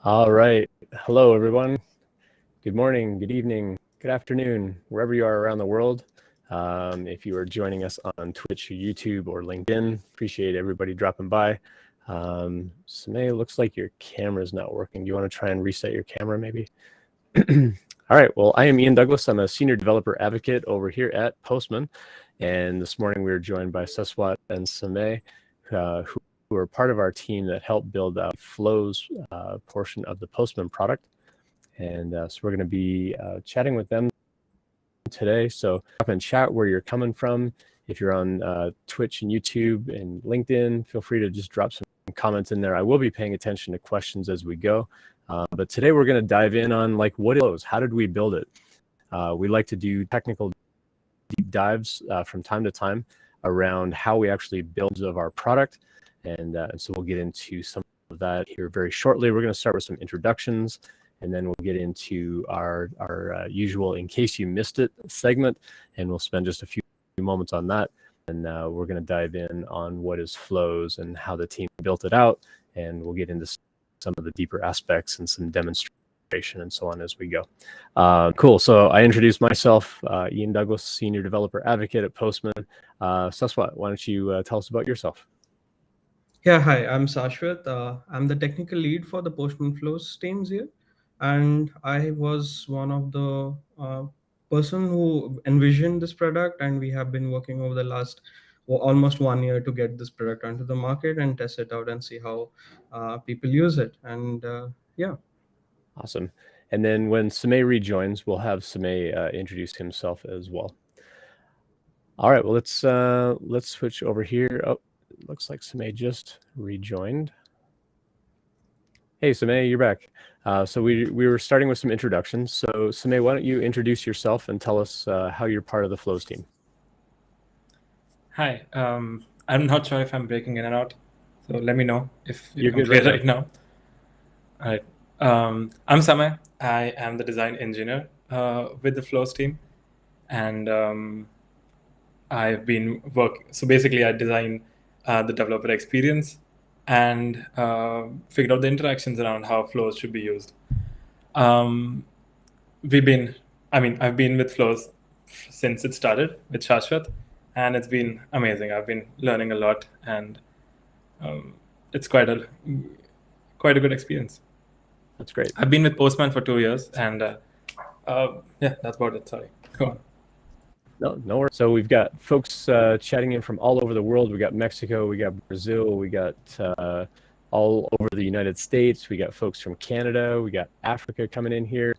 All right. Hello, everyone. Good morning, good evening, good afternoon, wherever you are around the world. If you are joining us on Twitch or YouTube or LinkedIn, appreciate everybody dropping by. Samay, looks like your camera's not working. Do you want to try and reset your camera maybe? All right. Well, I am Ian Douglas. I'm a Senior Developer Advocate over here at Postman. And this morning we were joined by Saswat and Samay, who are part of our team that helped build out Flows portion of the Postman product. And so we're going to be chatting with them today. So drop in chat where you're coming from. If you're on Twitch and YouTube and LinkedIn, feel free to just drop some comments in there. I will be paying attention to questions as we go. But today we're going to dive in on what is Flows? How did we build it? We like to do technical deep dives from time to time around how we actually build of our product. And so we'll get into some of that here very shortly. We're going to start with some introductions, and then we'll get into our usual in case you missed it segment, and we'll spend just a few moments on that. And we're going to dive in on what is Flows and how the team built it out, and we'll get into some of the deeper aspects and some demonstration and so on as we go. Cool. So I introduced myself, Ian Douglas, Senior Developer Advocate at Postman. Saswat, why don't you tell us about yourself? Yeah, hi, I'm Saswat. I'm the technical lead for the Postman Flows teams here. And I was one of the person who envisioned this product, and we have been working over the last almost 1 year to get this product onto the market and test it out and see how people use it. And yeah. Awesome. And then when Samay rejoins, we'll have Samay introduce himself as well. All right, well, let's switch over here. Oh, it looks like Samay just rejoined. Hey, Samay, you're back. So we were starting with some introductions. So Samay, why don't you introduce yourself and tell us how you're part of the Flows team? Hi, I'm not sure if I'm breaking in and out, so let me know if You're I'm good clear right now. All right. I'm Samay. I am the design engineer with the Flows team, and I've been so basically I design the developer experience and figured out the interactions around how Flows should be used. I've been with Flows since it started with Saswat, and it's been amazing. I've been learning a lot, and it's quite a good experience. That's great. I've been with Postman for 2 years, and yeah, that's about it. Sorry, go on. No worries. So we've got folks chatting in from all over the world. We got Mexico, we got Brazil, we got all over the United States. We got folks from Canada, we got Africa coming in here,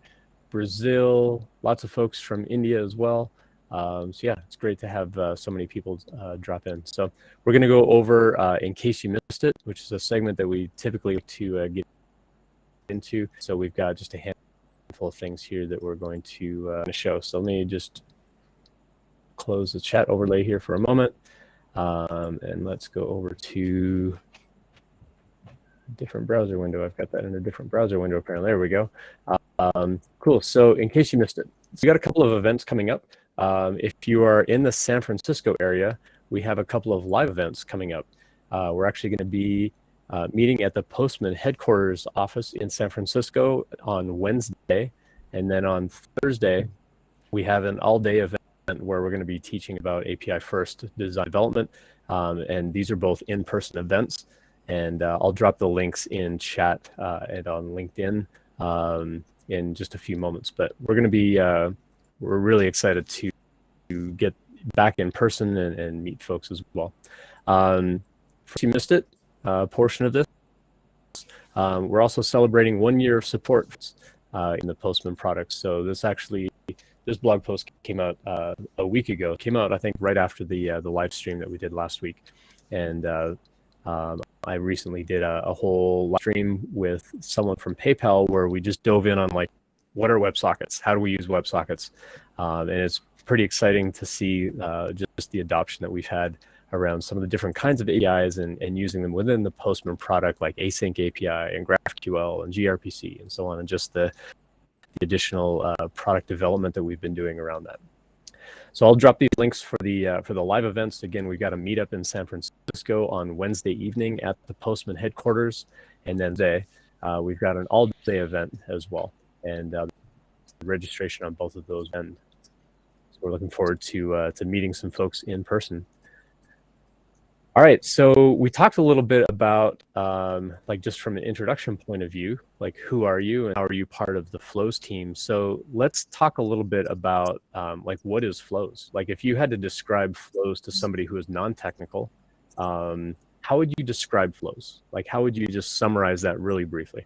Brazil, lots of folks from India as well. So yeah, it's great to have so many people drop in. So we're going to go over in case you missed it, which is a segment that we typically like to get into. So we've got just a handful of things here that we're going to show. So let me just close the chat overlay here for a moment, and let's go over to a different browser window. I've got that in a different browser window apparently. There we go. Cool. So in case you missed it, so we got a couple of events coming up. If you are in the San Francisco area, we have a couple of live events coming up. We're actually going to be meeting at the Postman headquarters office in San Francisco on Wednesday. And then on Thursday, we have an all-day event where we're going to be teaching about API first design development. And these are both in-person events. And I'll drop the links in chat and on LinkedIn in just a few moments. But we're going to be, we're really excited to get back in person and meet folks as well. If you missed it, portion of this, we're also celebrating 1 year of support in the Postman product. So this blog post came out a week ago. It came out, I think, right after the live stream that we did last week. And I recently did a whole live stream with someone from PayPal where we just dove in on like, what are WebSockets? How do we use WebSockets? And it's pretty exciting to see just the adoption that we've had around some of the different kinds of APIs and using them within the Postman product, like Async API and GraphQL and gRPC and so on, and just the additional product development that we've been doing around that. So I'll drop these links for the live events. Again, we've got a meetup in San Francisco on Wednesday evening at the Postman headquarters, and then today we've got an all-day event as well, and registration on both of those ends. So we're looking forward to meeting some folks in person. All right, so we talked a little bit about like just from an introduction point of view, like who are you and how are you part of the Flows team? So let's talk a little bit about like what is Flows? Like if you had to describe Flows to somebody who is non-technical, how would you describe Flows? Like how would you just summarize that really briefly?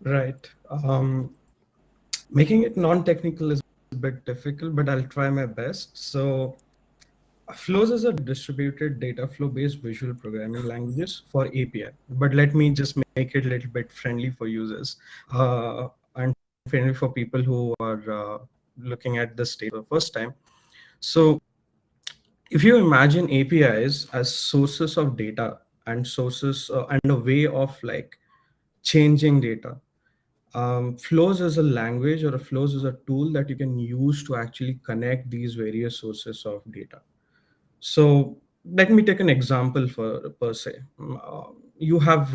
Right. Making it non-technical is a bit difficult, but I'll try my best. So Flows is a distributed data flow-based visual programming languages for API. But let me just make it a little bit friendly for users and friendly for people who are looking at this data for the first time. So if you imagine APIs as sources of data and sources and a way of like changing data, Flows is a language or a Flows is a tool that you can use to actually connect these various sources of data. So let me take an example per se. You have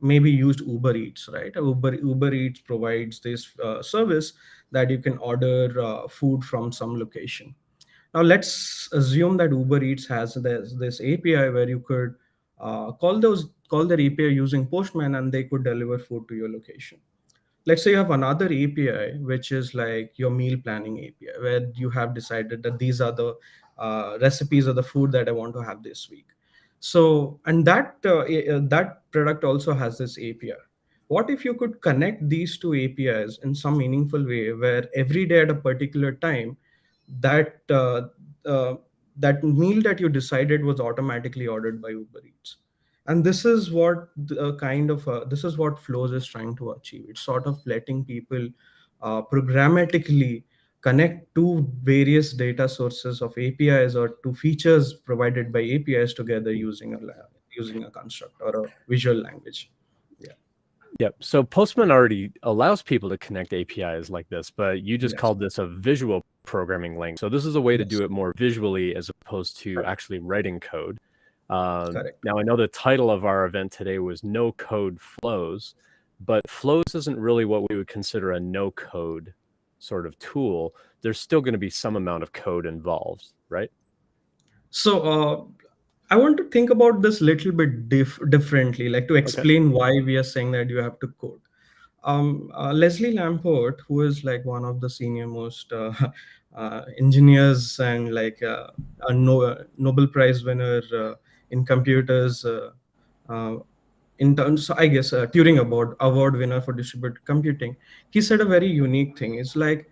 maybe used Uber Eats, right? Uber Eats provides this service that you can order food from some location. Now let's assume that Uber Eats has this API where you could call their API using Postman and they could deliver food to your location. Let's say you have another API, which is like your meal planning API, where you have decided that these are the recipes of the food that I want to have this week. So, and that product also has this API. What if you could connect these two APIs in some meaningful way, where every day at a particular time, that that meal that you decided was automatically ordered by Uber Eats? And this is what this is what Flows is trying to achieve. It's sort of letting people programmatically connect two various data sources of APIs or two features provided by APIs together using a construct or a visual language. Yep. So Postman already allows people to connect APIs like this, but you just Yes. called this a visual programming language. So this is a way to Yes. do it more visually as opposed to actually writing code. Correct. Now, I know the title of our event today was No Code Flows, but Flows isn't really what we would consider a no code sort of tool. There's still going to be some amount of code involved, right? So I want to think about this little bit differently, like to explain why we are saying that you have to code. Leslie Lamport, who is like one of the senior most engineers and like a Nobel Prize winner in computers, in terms, I guess, Turing award winner for distributed computing, he said a very unique thing. It's like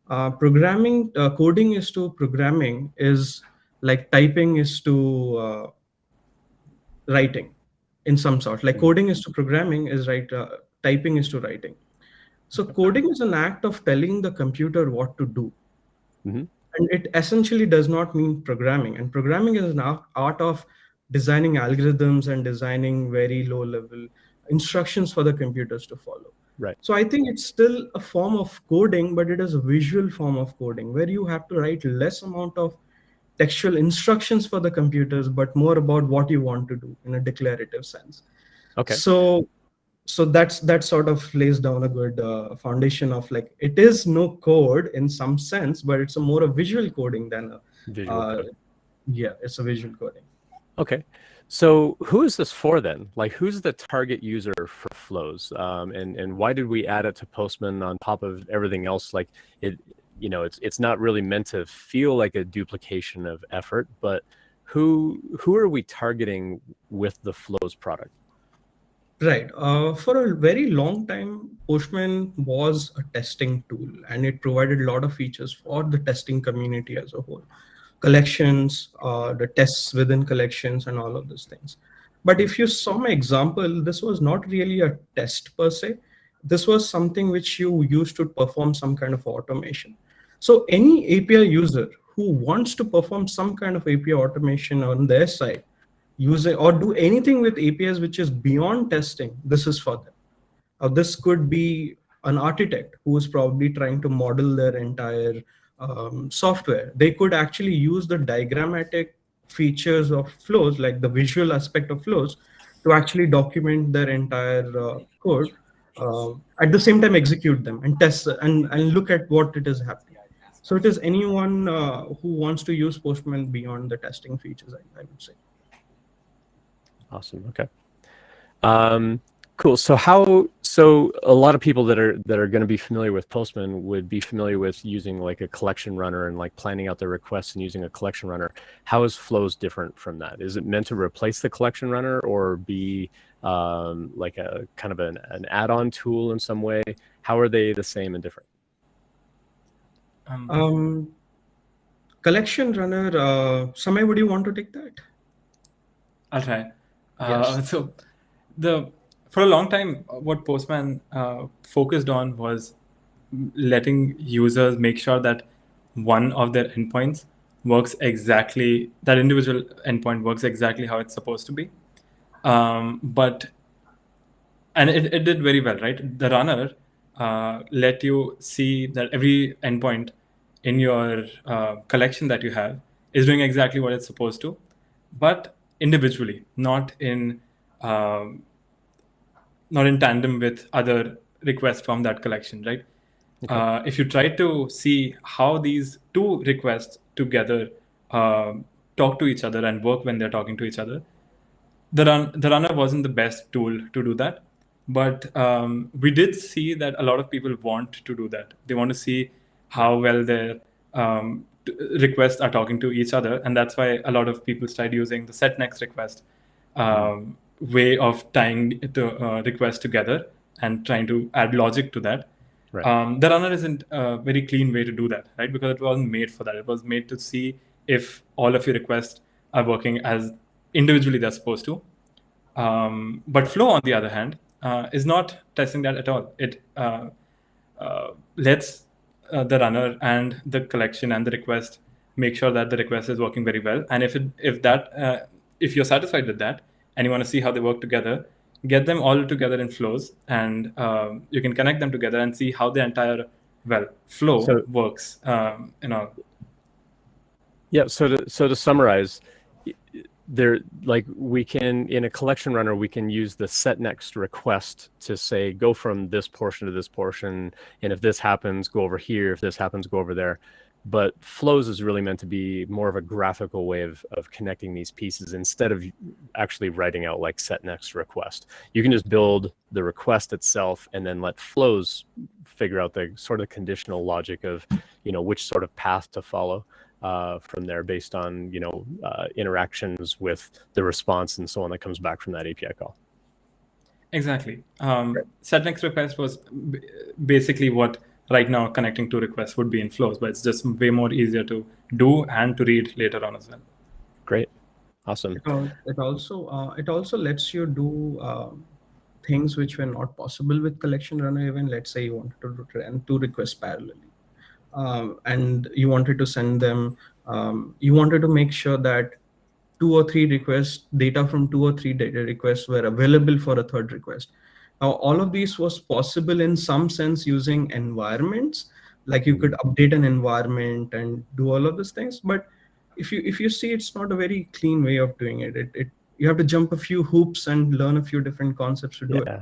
coding is to programming is like typing is to writing in some sort. Like coding is to programming is typing is to writing. So coding is an act of telling the computer what to do. Mm-hmm. And it essentially does not mean programming. And programming is an art of designing algorithms and designing very low level instructions for the computers to follow. Right. So I think it's still a form of coding, but it is a visual form of coding where you have to write less amount of textual instructions for the computers, but more about what you want to do in a declarative sense. Okay. So that sort of lays down a good foundation of like, it is no code in some sense, but it's a more a visual coding than a visual code. Yeah, it's a visual coding. Okay. So who is this for then? Like who's the target user for Flows? And why did we add it to Postman on top of everything else? Like it's not really meant to feel like a duplication of effort, but who are we targeting with the Flows product? Right. For a very long time, Postman was a testing tool, and it provided a lot of features for the testing community as a whole. Collections, the tests within collections, and all of those things. But if you saw my example, this was not really a test per se. This was something which you used to perform some kind of automation. So any API user who wants to perform some kind of API automation on their side, using or do anything with APIs which is beyond testing, this is for them. This could be an architect who is probably trying to model their entire software. They could actually use the diagrammatic features of flows, like the visual aspect of flows, to actually document their entire code. At the same time, execute them and test and look at what it is happening. So it is anyone who wants to use Postman beyond the testing features, I would say. Awesome. Okay. Cool. So a lot of people that are going to be familiar with Postman would be familiar with using like a collection runner and like planning out their requests and using a collection runner. How is Flows different from that? Is it meant to replace the collection runner or be like a kind of an add-on tool in some way? How are they the same and different? Collection runner, Samay, would you want to take that? I'll try. Yes. So for a long time, what Postman focused on was letting users make sure that one of their endpoints works exactly, that individual endpoint works exactly how it's supposed to be. And it did very well, right? The runner let you see that every endpoint in your collection that you have is doing exactly what it's supposed to, but individually, not in tandem with other requests from that collection, right? Okay. If you try to see how these two requests together talk to each other and work when they're talking to each other, the runner wasn't the best tool to do that. But we did see that a lot of people want to do that. They want to see how well their requests are talking to each other. And that's why a lot of people started using the setNextRequest way of tying the requests together and trying to add logic to that. Right. The runner isn't a very clean way to do that, right? Because it wasn't made for that. It was made to see if all of your requests are working as individually they're supposed to. But Flow, on the other hand, is not testing that at all. It lets the runner and the collection and the request make sure that the request is working very well. And if you're satisfied with that and you want to see how they work together, get them all together in flows, and you can connect them together and see how the entire flow works. Yeah. So to summarize, we can, in a collection runner, we can use the setNextRequest to say, go from this portion to this portion. And if this happens, go over here. If this happens, go over there. But Flows is really meant to be more of a graphical way of connecting these pieces instead of actually writing out like setNextRequest. You can just build the request itself and then let Flows figure out the sort of conditional logic of, which sort of path to follow from there based on, interactions with the response and so on that comes back from that API call. Exactly. setNextRequest was basically what right now connecting two requests would be in Flows, but it's just way more easier to do and to read later on as well. Great. Awesome. It also lets you do things which were not possible with collection runner. Even let's say you wanted to run two requests parallelly, and you wanted to send them. You wanted to make sure that 2 or 3 requests, data from 2 or 3 data requests were available for a third request. Now, all of these was possible in some sense using environments, like you could update an environment and do all of these things. But if you see, it's not a very clean way of doing it. You have to jump a few hoops and learn a few different concepts to do it.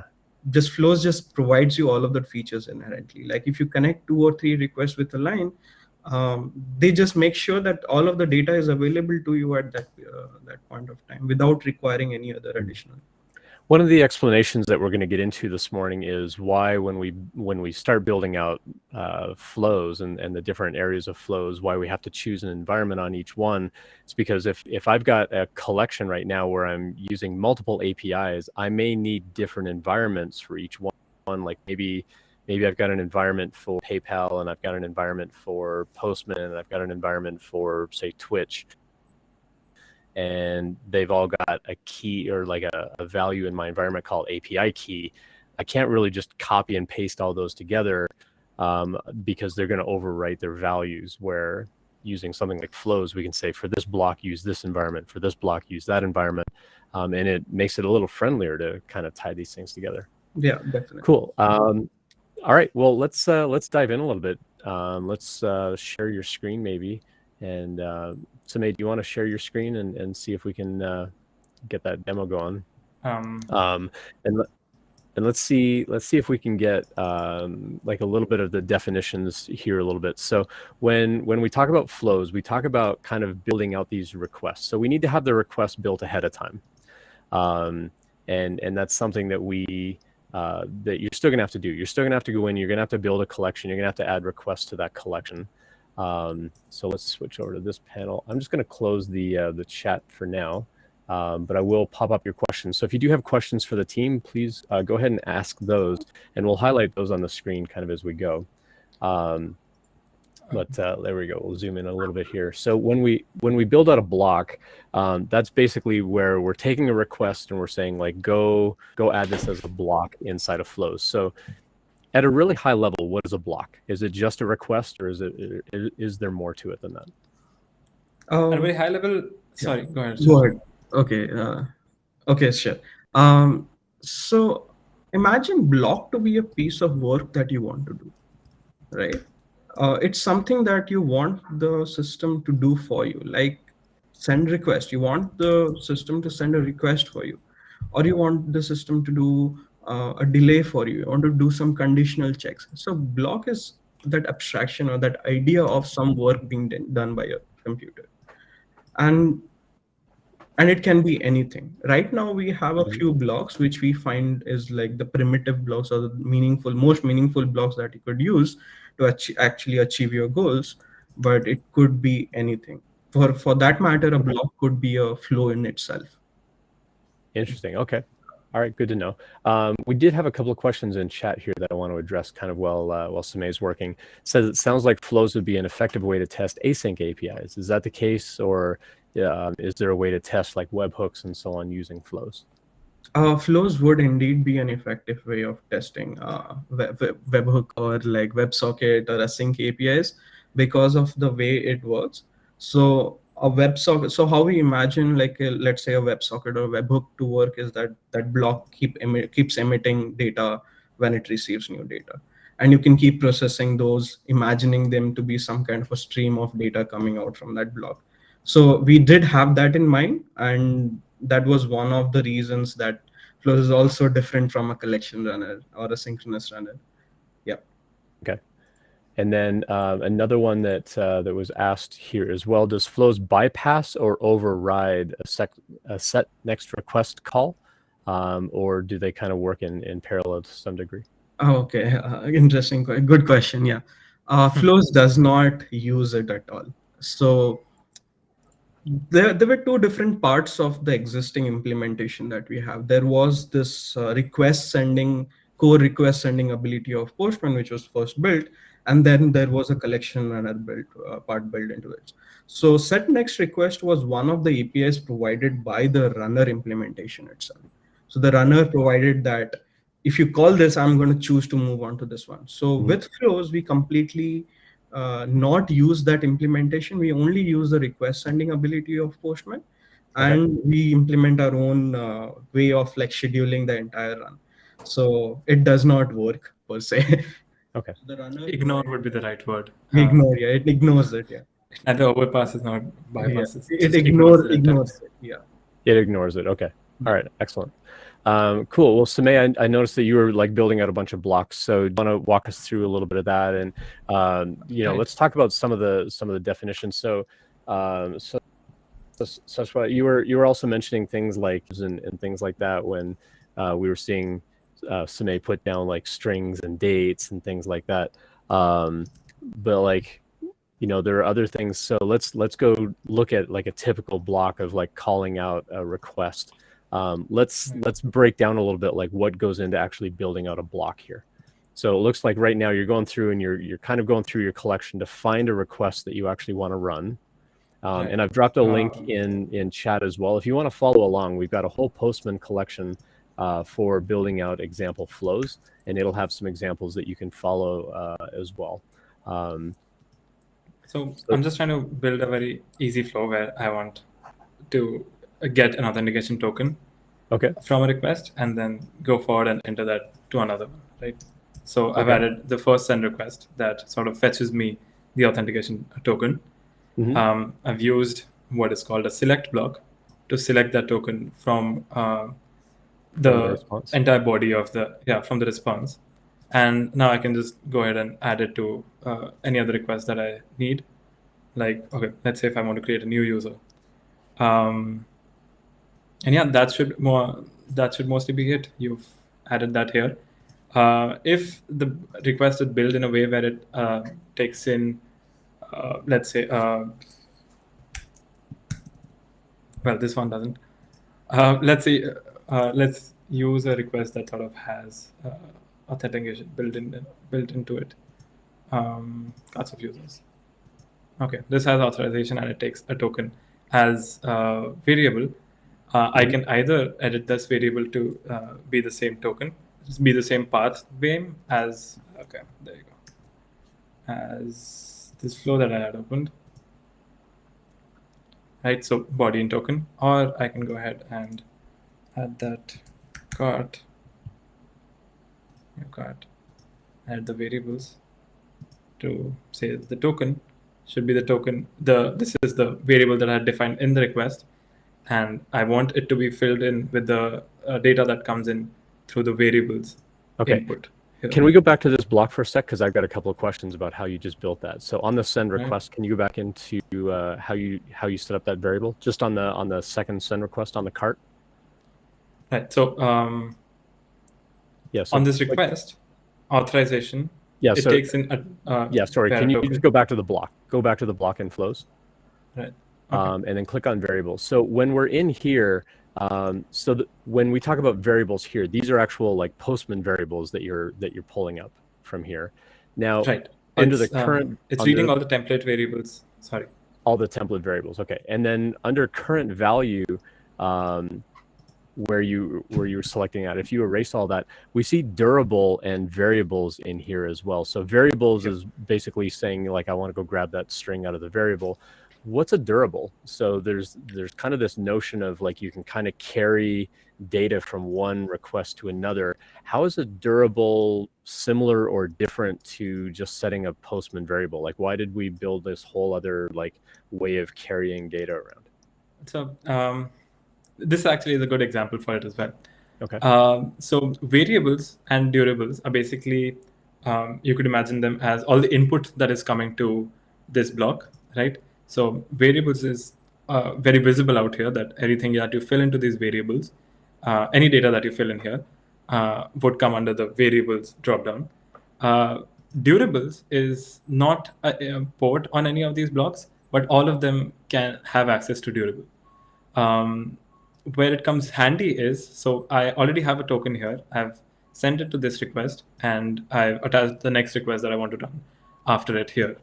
Just Flows just provides you all of the features inherently. Like if you connect 2 or 3 requests with a line, they just make sure that all of the data is available to you at that point of time without requiring any other additional. One of the explanations that we're going to get into this morning is why when we start building out flows and the different areas of flows, why we have to choose an environment on each one. It's because if I've got a collection right now where I'm using multiple APIs, I may need different environments for each one. Like maybe I've got an environment for PayPal, and I've got an environment for Postman, and I've got an environment for, say, Twitch. And they've all got a key or like a value in my environment called API key. I can't really just copy and paste all those together because they're going to overwrite their values, where using something like flows, we can say for this block, use this environment, for this block, use that environment. And it makes it a little friendlier to kind of tie these things together. Yeah, definitely. Cool. All right, well, let's dive in a little bit. Let's share your screen maybe. And Samay, do you want to share your screen and see if we can get that demo going? And let's see if we can get like a little bit of the definitions here a little bit. So when we talk about flows, we talk about kind of building out these requests. So we need to have the request built ahead of time, and that's something that that you're still gonna have to do. You're still gonna have to go in. You're gonna have to build a collection. You're gonna have to add requests to that collection. So let's switch over to this panel. I'm just going to close the chat for now, but I will pop up your questions. So if you do have questions for the team, please go ahead and ask those, and we'll highlight those on the screen kind of as we go. But there we go. We'll zoom in a little bit here. So when we build out a block, that's basically where we're taking a request and we're saying like, go add this as a block inside of flows. So at a really high level, what is a block? Is it just a request, or is there more to it than that? At a very high level, sorry, go ahead. Go ahead. Okay. Okay, sure. So imagine block to be a piece of work that you want to do, right? It's something that you want the system to do for you, like send request. You want the system to send a request for you, or you want the system to do a delay for you. You want to do some conditional checks. So block is that abstraction or that idea of some work being done by a computer. And it can be anything. Right now we have a few blocks which we find is like the primitive blocks or the most meaningful blocks that you could use to actually achieve your goals, but it could be anything. For that matter, a block could be a flow in itself. Interesting. Okay. All right, good to know. We did have a couple of questions in chat here that I want to address kind of while Samay's working. It says it sounds like flows would be an effective way to test async APIs. Is that the case, or is there a way to test like webhooks and so on using flows? Flows would indeed be an effective way of testing webhook or like WebSocket or async APIs because of the way it works. So a WebSocket, so how we imagine like let's say a WebSocket or webhook to work is that block keeps emitting data when it receives new data, and you can keep processing those, imagining them to be some kind of a stream of data coming out from that block. So we did have that in mind, and that was one of the reasons that flows is also different from a collection runner or a synchronous runner. Yeah. Okay. And then another one that was asked here as well: does flows bypass or override a set next request call, or do they kind of work in parallel to some degree? Oh, okay, interesting, good question. Yeah, flows does not use it at all. So there were two different parts of the existing implementation that we have. There was this core request sending ability of Postman, which was first built, and then there was a collection runner part built into it. So setNextRequest was one of the APIs provided by the runner implementation itself. So the runner provided that if you call this, I'm going to choose to move on to this one. So with flows, we completely not use that implementation. We only use the request sending ability of Postman, and we implement our own way of like scheduling the entire run. So it does not work per se. Okay. The runner Ignore would be the right word. Ignore, yeah, it ignores it, yeah. And the overpass is not bypasses. Yeah. It ignores it, yeah. It ignores it. Okay. All right. Excellent. Cool. Well, Samay, I noticed that you were like building out a bunch of blocks. So do you want to walk us through a little bit of that? And let's talk about some of the definitions. So Saswat, you were also mentioning things like and things like that when we were seeing Samay put down like strings and dates and things like that. But like, there are other things. So let's go look at like a typical block of like calling out a request. Let's break down a little bit like what goes into actually building out a block here. So it looks like right now you're going through and you're kind of going through your collection to find a request that you actually want to run. And I've dropped a link in chat as well. If you want to follow along, we've got a whole Postman collection for building out example flows, and it'll have some examples that you can follow as well. So I'm just trying to build a very easy flow where I want to get an authentication token from a request and then go forward and enter that to another one, right? So I've added the first send request that sort of fetches me the authentication token. I've used what is called a select block to select that token from the entire body of from the response. And now I can just go ahead and add it to any other request that I need. Like, okay, let's say if I want to create a new user. And yeah, that should mostly be it. You've added that here. If the request is built in a way where it takes in, let's say, well, this one doesn't. Let's say, let's use a request that sort of has authentication built into it. Lots of users. Okay, this has authorization and it takes a token as a variable. I can either edit this variable to be the same token, be the same path name as, okay, there you go, as this flow that I had opened, right? So body and token, or I can go ahead and add that cart, add the variables to say the token should be the token. This is the variable that I had defined in the request, and I want it to be filled in with the data that comes in through the variables input. Here. Can we go back to this block for a sec? Because I've got a couple of questions about how you just built that. So on the send request, can you go back into how you set up that variable? Just on the second send request on the cart. Right. So on this request, authorization. Yeah. It takes in sorry. Can you just go back to the block? Go back to the block in flows. Right. And then click on variables. So when we're in here, when we talk about variables here, these are actual like Postman variables that you're pulling up from here. Now, under the current, it's reading all the template variables. Sorry. All the template variables. Okay. And then under current value, where you were selecting that, if you erase all that, we see durable and variables in here as well. So variables is basically saying like, I want to go grab that string out of the variable. What's a durable? So there's kind of this notion of like you can kind of carry data from one request to another. How is a durable similar or different to just setting a Postman variable? Like, why did we build this whole other like way of carrying data around? So this actually is a good example for it as well. Okay. So variables and durables are basically, you could imagine them as all the input that is coming to this block, right? So variables is very visible out here, that everything that you fill into these variables, any data that you fill in here would come under the variables dropdown. Durables is not a port on any of these blocks, but all of them can have access to durable. Where it comes handy is, so I already have a token here. I've sent it to this request, and I've attached the next request that I want to run after it here.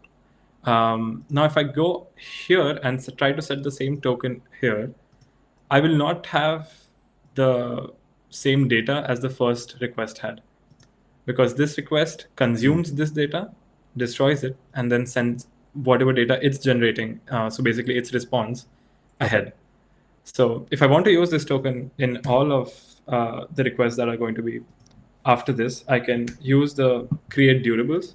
Now, if I go here and try to set the same token here, I will not have the same data as the first request had, because this request consumes this data, destroys it, and then sends whatever data it's generating. So basically, its response ahead. So if I want to use this token in all of the requests that are going to be after this, I can use the create durables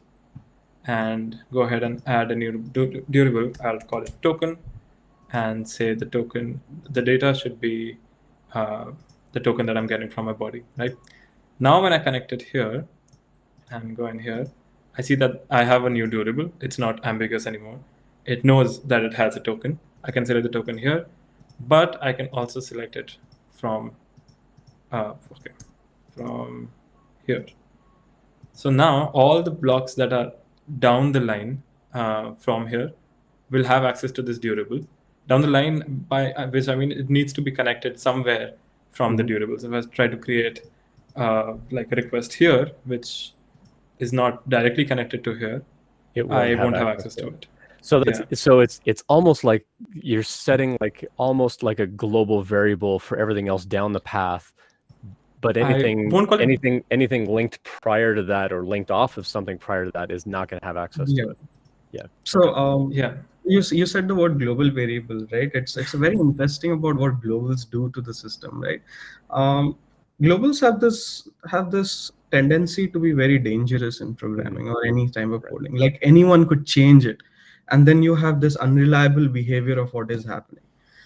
and go ahead and add a new durable. I'll call it token and say the token, the data should be the token that I'm getting from my body, right? Now, when I connect it here and go in here, I see that I have a new durable. It's not ambiguous anymore. It knows that it has a token. I can select the token here, but I can also select it from, okay, from here. So now all the blocks that are down the line from here will have access to this durable. Down the line, by which I mean it needs to be connected somewhere from the durable. So if I try to create like a request here, which is not directly connected to here, I won't have access to it. So it's almost like you're setting like almost like a global variable for everything else down the path, but anything linked prior to that or linked off of something prior to that is not going to have access to it. Yeah. So you said the word global variable, right? It's very interesting about what globals do to the system, right? Globals have this tendency to be very dangerous in programming or any type of coding. Like anyone could change it, and then you have this unreliable behavior of what is happening.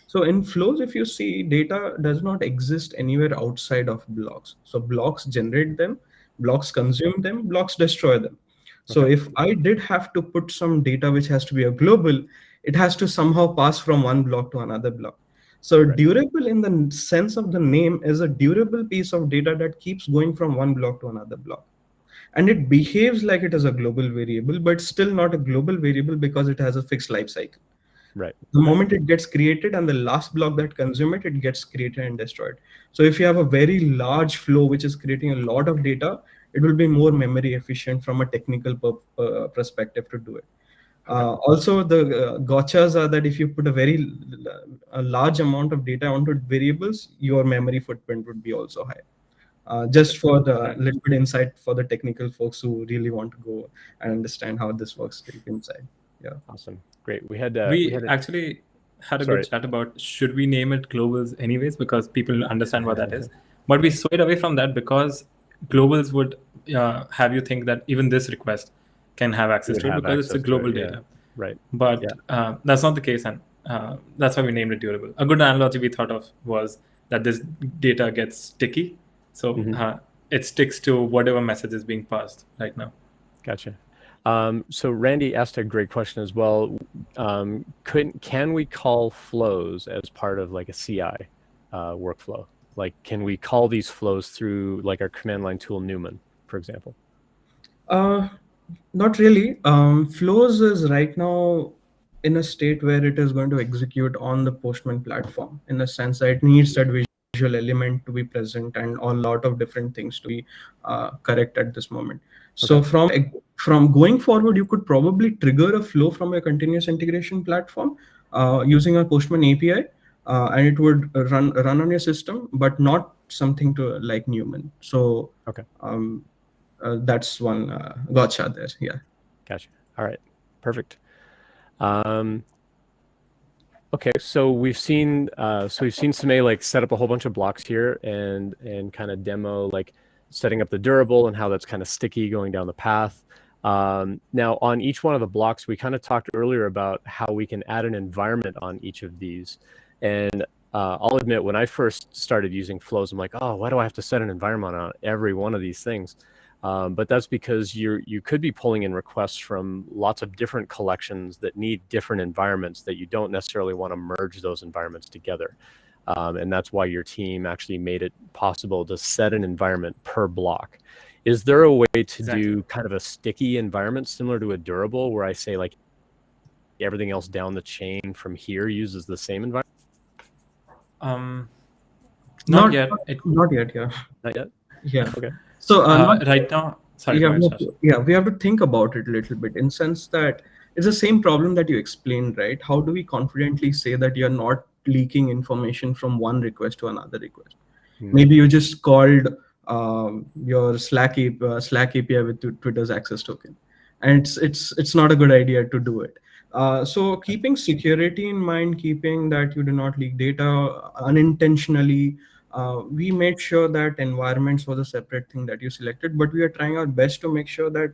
So in flows, if you see, data does not exist anywhere outside of blocks. So blocks generate them, blocks consume them, blocks destroy them. So if I did have to put some data which has to be a global, it has to somehow pass from one block to another block. So durable in the sense of the name is a durable piece of data that keeps going from one block to another block. And it behaves like it is a global variable, but still not a global variable because it has a fixed life cycle. Right. The moment it gets created and the last block that consumes it gets created and destroyed. So if you have a very large flow which is creating a lot of data, it will be more memory efficient from a technical perspective to do it. Also, the gotchas are that if you put a large amount of data onto variables, your memory footprint would be also high. Just for the little bit insight for the technical folks who really want to go and understand how this works deep inside. Yeah. Awesome. Great. We actually had a good chat about should we name it globals anyways, because people understand what that is. But we swayed away from that because globals would have you think that even this request can have access to it because it's a global data. Right. But that's not the case, and that's why we named it durable. A good analogy we thought of was that this data gets sticky. So it sticks to whatever message is being passed right now. Gotcha. So Randy asked a great question as well. Can we call flows as part of like a CI workflow? Like, can we call these flows through like our command line tool Newman, for example? Not really. Flows is right now in a state where it is going to execute on the Postman platform in the sense that it needs that visual element to be present and a lot of different things to be correct at this moment. So from going forward, you could probably trigger a flow from a continuous integration platform using a Postman API, and it would run on your system, but not something to like Newman. So that's one gotcha there. Yeah. Gotcha. All right. Perfect. Okay, so we've seen Samay like set up a whole bunch of blocks here and kind of demo like setting up the durable and how that's kind of sticky going down the path. Now on each one of the blocks, we kind of talked earlier about how we can add an environment on each of these. And I'll admit, when I first started using flows, I'm like, oh, why do I have to set an environment on every one of these things? But that's because you could be pulling in requests from lots of different collections that need different environments that you don't necessarily want to merge those environments together. And that's why your team actually made it possible to set an environment per block. Is there a way to do kind of a sticky environment similar to a durable where I say like everything else down the chain from here uses the same environment? Not yet. Not yet. Yeah. Not yet. Yeah. Okay. So right now, sorry. We have to think about it a little bit in sense that it's the same problem that you explained, right? How do we confidently say that you're not leaking information from one request to another request? Maybe you just called your Slack API with Twitter's access token, and it's not a good idea to do it. So keeping security in mind, keeping that you do not leak data unintentionally, we made sure that environments was a separate thing that you selected, but we are trying our best to make sure that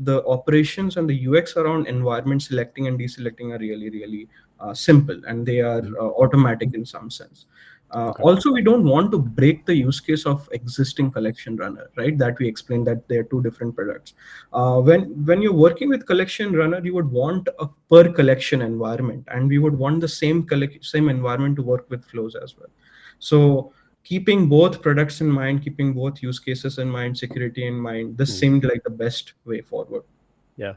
the operations and the UX around environment selecting and deselecting are really, really simple, and they are automatic in some sense. Also, we don't want to break the use case of existing collection runner, right? That we explained that they are two different products. When you're working with collection runner, you would want a per collection environment, and we would want the same environment to work with flows as well. So keeping both products in mind, keeping both use cases in mind, security in mind, this seemed like the best way forward. Yeah.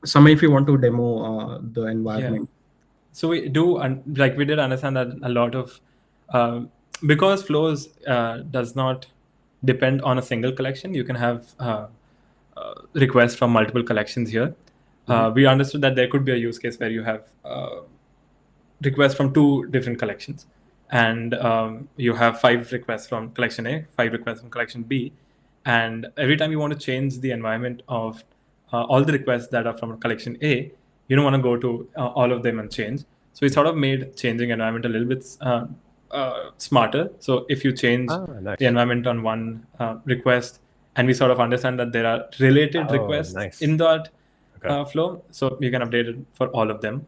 Samay, if you want to demo the Yeah. environment. So we do, like we did understand that a lot of, because flows does not depend on a single collection, you can have requests from multiple collections here. We understood that there could be a use case where you have requests from 2 different collections, and you have 5 requests from collection A, 5 requests from collection B, and every time you want to change the environment of all the requests that are from collection A, you don't want to go to all of them and change. So we sort of made changing environment a little bit smarter. So if you change Nice. the environment on one request, and we sort of understand that there are related requests Nice. in that Okay. flow, so you can update it for all of them.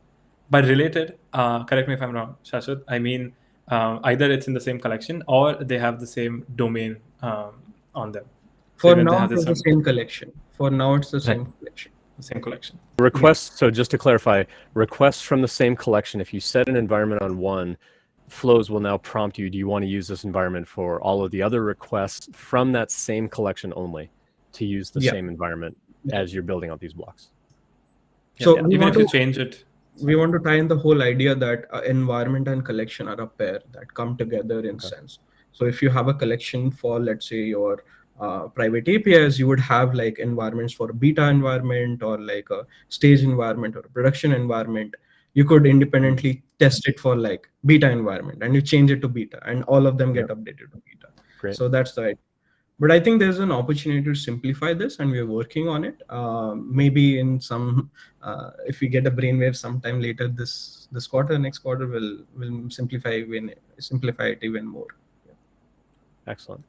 By related, correct me if I'm wrong, Saswat, I mean either it's in the same collection or they have the same domain on them. For even they now, have it's the same collection. For now, it's the same collection. same collection. Requests. So just to clarify, requests from the same collection. If you set an environment on one, Flows will now prompt you, do you want to use this environment for all of the other requests from that same collection only to use the same environment as you're building out these blocks? So even if you change it, we want to tie in the whole idea that environment and collection are a pair that come together in sense. So if you have a collection for, let's say, your private APIs, you would have like environments for a beta environment or like a stage environment or a production environment. You could independently test it for like beta environment and you change it to beta and all of them get updated to beta. Great. So that's the idea. But I think there's an opportunity to simplify this, and we're working on it. Maybe in some, if we get a brainwave sometime later this quarter, next quarter, we'll simplify it even more. Excellent.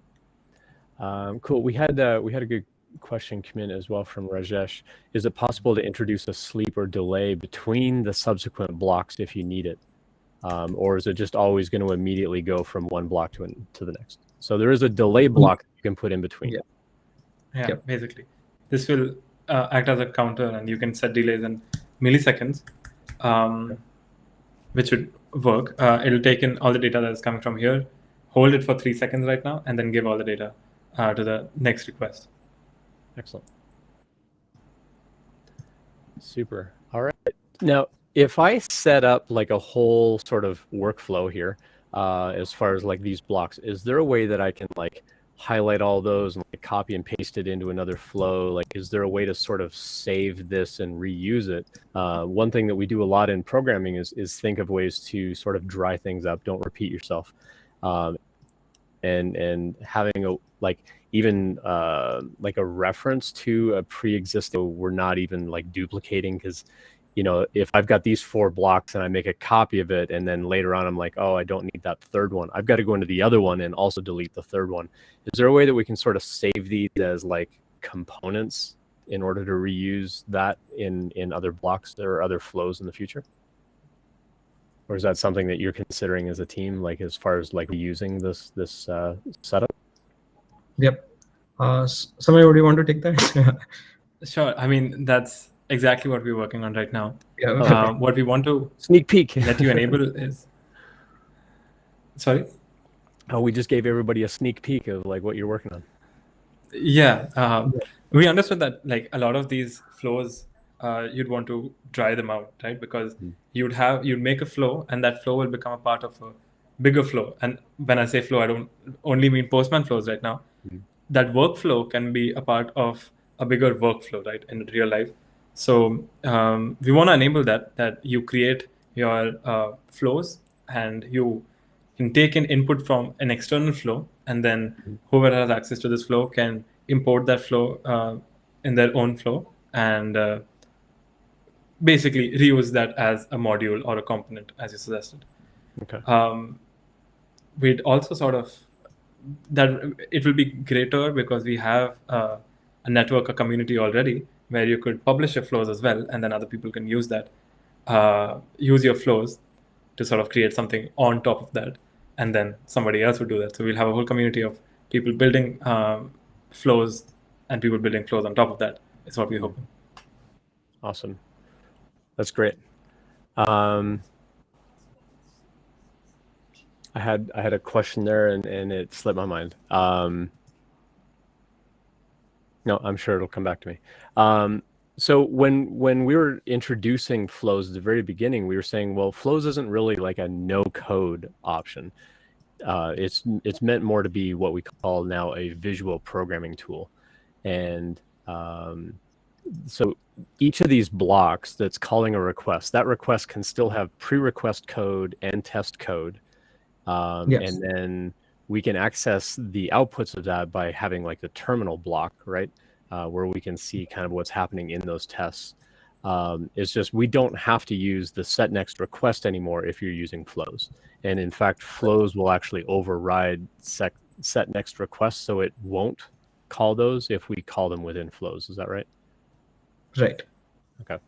Cool. We had a good question come in as well from Rajesh. Is it possible to introduce a sleep or delay between the subsequent blocks if you need it? Or is it just always going to immediately go from one block to the next? So there is a delay block you can put in between. Yeah, basically. This will act as a counter, and you can set delays in milliseconds, which would work. It'll take in all the data that is coming from here, hold it for 3 seconds right now, and then give all the data to the next request. Excellent. Super. All right. Now, if I set up like a whole sort of workflow here, as far as like these blocks, is there a way that I can like highlight all those and like copy and paste it into another flow? Like, is there a way to sort of save this and reuse it? One thing that we do a lot in programming is think of ways to sort of dry things up, don't repeat yourself. And having a like even like a reference to a pre-existing, we're not even like duplicating, because you know, if I've got these 4 blocks and I make a copy of it, and then later on I'm like, oh, I don't need that third one, I've got to go into the other one and also delete the third one. Is there a way that we can sort of save these as like components in order to reuse that in other blocks or other flows in the future? Or is that something that you're considering as a team, like as far as like reusing this setup? Yep. Samay, would you want to take that? Sure. I mean, that's exactly what we're working on right now. Yeah. What we want to sneak peek let you enable is, sorry? Oh, we just gave everybody a sneak peek of like what you're working on. Yeah. We understood that like a lot of these flows, you'd want to dry them out, right? Because you'd make a flow, and that flow will become a part of a bigger flow. And when I say flow, I don't only mean Postman flows right now. That workflow can be a part of a bigger workflow, right, in real life. So we want to enable that you create your flows, and you can take an input from an external flow, and then whoever has access to this flow can import that flow in their own flow, and basically reuse that as a module or a component, as you suggested. Okay. We'd also sort of, that it will be greater because we have a network, a community already, where you could publish your flows as well, and then other people can use that, use your flows to sort of create something on top of that, and then somebody else would do that. So we'll have a whole community of people building flows and people building flows on top of that. Is what we're hoping. Awesome. That's great. I had a question there and it slipped my mind. No, I'm sure it'll come back to me. So when we were introducing flows at the very beginning, we were saying, well, flows isn't really like a no code option. It's meant more to be what we call now a visual programming tool. And so each of these blocks that's calling a request, that request can still have pre-request code and test code. Yes. And then we can access the outputs of that by having like the terminal block, right? Where we can see kind of what's happening in those tests. It's just we don't have to use the setNextRequest anymore if you're using flows. And in fact, flows will actually override setNextRequest, so it won't call those if we call them within flows. Is that right? Right. Okay.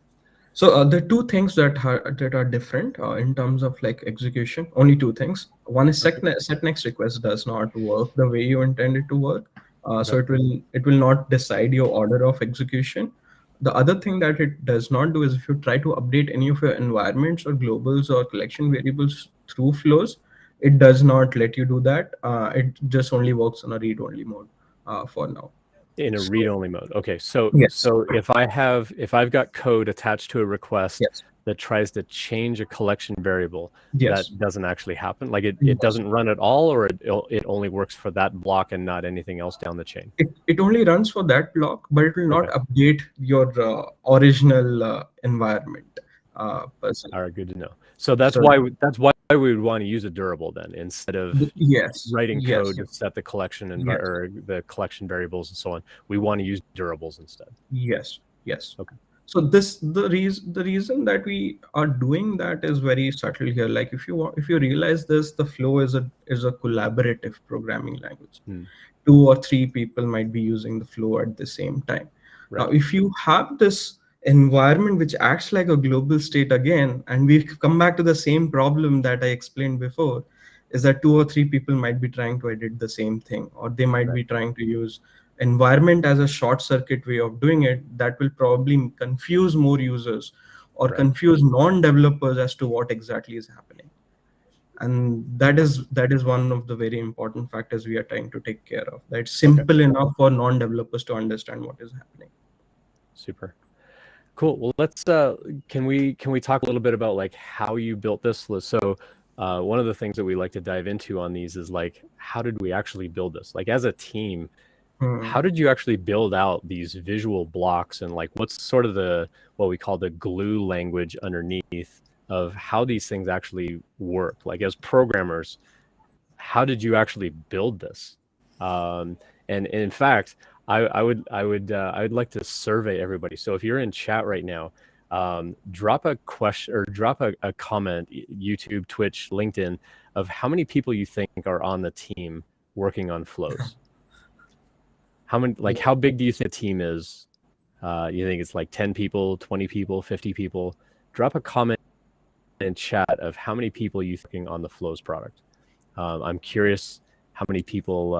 So the two things that are different in terms of like execution, only two things. One is setNextRequest does not work the way you intend it to work. So it will not decide your order of execution. The other thing that it does not do is if you try to update any of your environments or globals or collection variables through flows, it does not let you do that. It just only works on a read-only mode for now. In a read-only mode. Okay, so Yes. so if I've got code attached to a request Yes. that tries to change a collection variable, Yes. that doesn't actually happen. Like it Yes. doesn't run at all, or it only works for that block and not anything else down the chain. It only runs for that block, but it will not Okay. update your original environment. Per se. All right, good to know. So that's So- why we would want to use a durable then instead of Yes. writing Yes. code to set the collection Yes. or the collection variables and so on. We want to use durables instead. Yes. Yes. Okay. So the reason that we are doing that is very subtle here. Like if you realize this, the flow is a collaborative programming language. 2 or 3 people might be using the flow at the same time. Right. Now, if you have this environment which acts like a global state again, and we come back to the same problem that I explained before, is that 2 or 3 people might be trying to edit the same thing, or they might be trying to use environment as a short circuit way of doing it. That will probably confuse more users or confuse non-developers as to what exactly is happening. And that is one of the very important factors we are trying to take care of. That it's simple enough for non-developers to understand what is happening. Super. Cool. Well, let's can we talk a little bit about like how you built this? So one of the things that we like to dive into on these is like, how did we actually build this? Like as a team, how did you actually build out these visual blocks, and like what's sort of what we call the glue language underneath of how these things actually work? Like as programmers, how did you actually build this? And in fact, I would like to survey everybody. So if you're in chat right now, drop a question or drop a comment, YouTube, Twitch, LinkedIn, of how many people you think are on the team working on flows. How big do you think the team is? You think it's like 10 people, 20 people, 50 people? Drop a comment in chat of how many people you thinking on the flows product. I'm curious how many people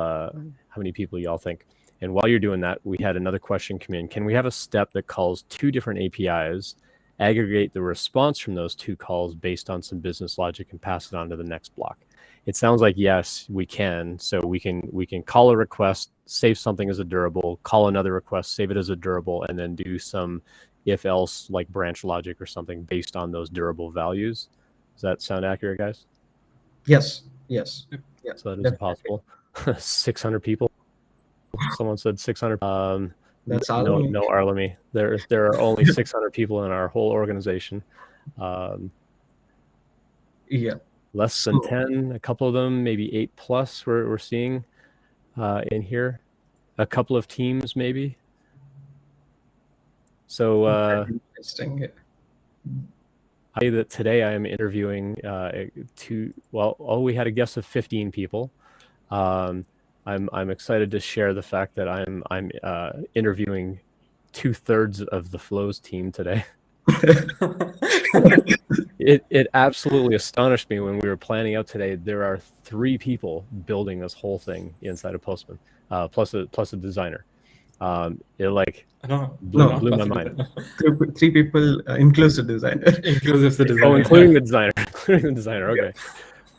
y'all think. And while you're doing that, we had another question come in. Can we have a step that calls 2 different APIs, aggregate the response from those 2 calls based on some business logic, and pass it on to the next block? It sounds like yes, we can. So we can call a request, save something as a durable, call another request, save it as a durable, and then do some if else like branch logic or something based on those durable values. Does that sound accurate, guys? Yes. Yes. Yeah, so that is possible. 600 people. Someone said 600. That's no Arlemy. There are only 600 people in our whole organization. Yeah. Less than 10. A couple of them, maybe 8 plus. We're seeing in here. A couple of teams, maybe. So interesting. Today I am interviewing we had a guest of 15 people. I'm excited to share the fact that I'm interviewing 2/3 of the flows team today. It absolutely astonished me when we were planning out today. There are 3 people building this whole thing inside of Postman, plus a designer. It like blew my mind. 3 people, inclusive designer. Inclusive the designer. Oh, including the designer. Including the designer. Okay.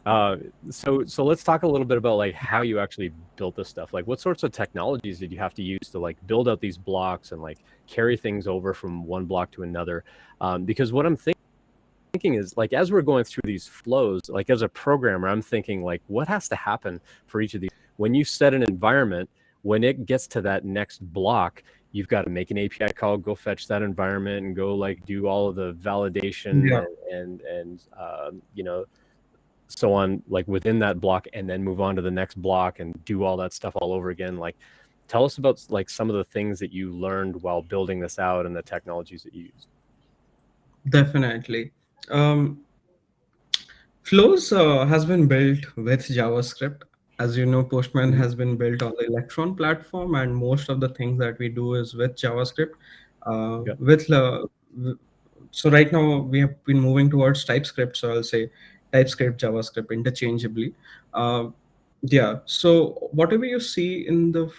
So let's talk a little bit about like how you actually built this stuff. Like what sorts of technologies did you have to use to like build out these blocks and like carry things over from one block to another? Because what I'm thinking is like as we're going through these flows, like as a programmer, I'm thinking like what has to happen for each of these. When you set an environment, when it gets to that next block, you've got to make an API call, go fetch that environment, and go like do all of the validation Yeah. and you know, so on, like within that block, and then move on to the next block and do all that stuff all over again. Like, tell us about like some of the things that you learned while building this out and the technologies that you used. Definitely. Um, Flows has been built with JavaScript. As you know, Postman Mhm. has been built on the Electron platform, and most of the things that we do is with JavaScript. Yeah. With So right now we have been moving towards TypeScript, so I'll say TypeScript, JavaScript interchangeably. Uh, yeah. So whatever you see in the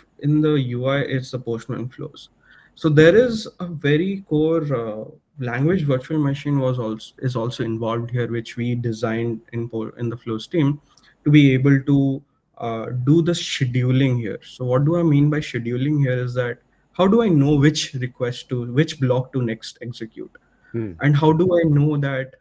UI, it's the Postman flows. So there is a very core language virtual machine is also involved here, which we designed in the flows team to be able to do the scheduling here. So what do I mean by scheduling here is that how do I know which block to next execute? Mm. And how do I know that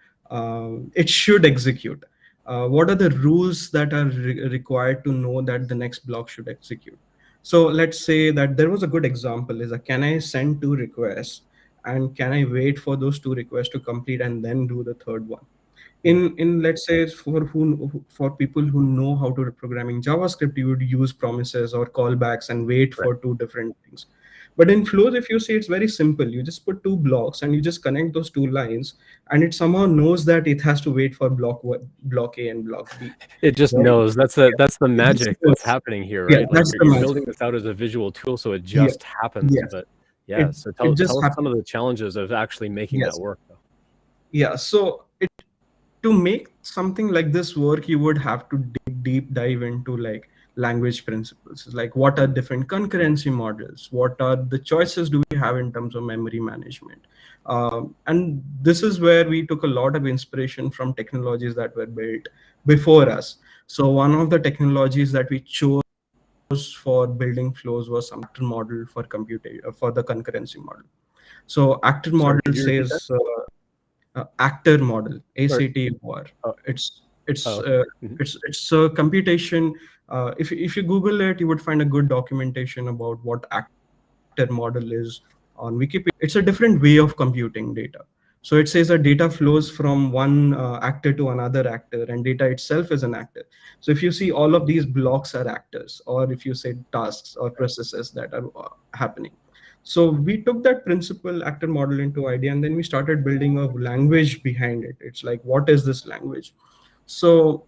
it should execute? What are the rules that are required to know that the next block should execute? So let's say that there was a good example is can I send two requests and can I wait for those two requests to complete and then do the third one? Mm. In let's say for people who know how to programming JavaScript, you would use promises or callbacks and wait Right. for two different things. But in flows, if you see, it's very simple. You just put two blocks and you just connect those two lines, and it somehow knows that it has to wait for block A and block B. It just Right? knows. That's the It just magic that's knows. happening here, Yeah, right? Like that's the you're magic. building this out as a visual tool, so it Yeah. just happens. Yes. But yeah, It so it tell just us some happens. of the challenges of actually making that Yes. work, though. Yeah. So to make something like this work, you would have to deep dive into like language principles. It's like what are different concurrency models? What are the choices do we have in terms of memory management? And this is where we took a lot of inspiration from technologies that were built before us. So one of the technologies that we chose for building flows was some actor model for computation for the concurrency model. So actor Sorry, model could you repeat that? says actor model, Or ACTOR. oh, It's oh, it's okay. uh, Mhm. it's a computation. If you Google it, you would find a good documentation about what actor model is on Wikipedia. It's a different way of computing data. So it says that data flows from one actor to another actor, and data itself is an actor. So if you see all of these blocks are actors, or if you say tasks or processes that are happening. So we took that principal actor model into idea, and then we started building a language behind it. It's like, what is this language? So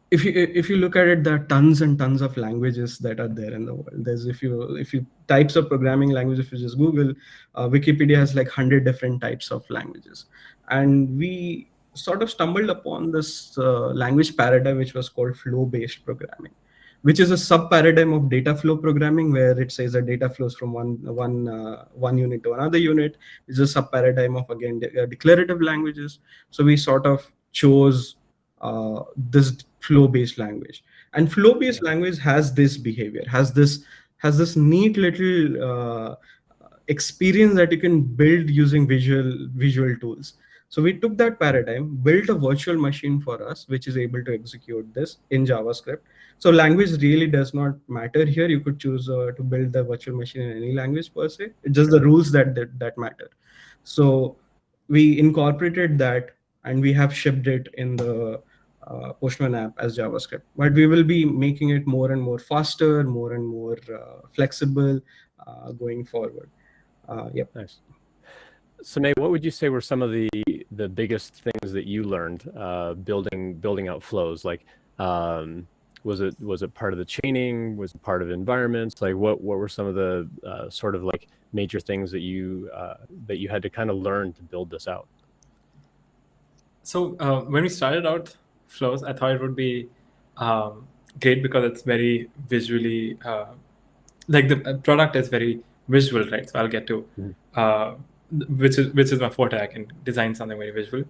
if you look at it, there are tons and tons of languages that are there in the world. There's if you types of programming language, if you just Google, Wikipedia has like 100 different types of languages, and we sort of stumbled upon this language paradigm which was called flow-based programming, which is a sub paradigm of data flow programming, where it says that data flows from one unit to another unit. It's a sub paradigm of again declarative languages. So we sort of chose this flow-based language, and flow-based language has this behavior, has this neat little experience that you can build using visual tools. So we took that paradigm, built a virtual machine for us, which is able to execute this in JavaScript. So language really does not matter here. You could choose to build the virtual machine in any language per se. It's just the rules that matter. So we incorporated that, and we have shipped it in the Postman app as JavaScript. But we will be making it more and more faster, more and more flexible going forward. Yep. Nice. Samay, what would you say were some of the biggest things that you learned building out flows? Like, was it part of the chaining? Was it part of environments? Like, what were some of the sort of like major things that you had to kind of learn to build this out? So when we started out Flows, I thought it would be great because it's very visually, like the product is very visual, right? So I'll get to which is my forte. I can design something very visual.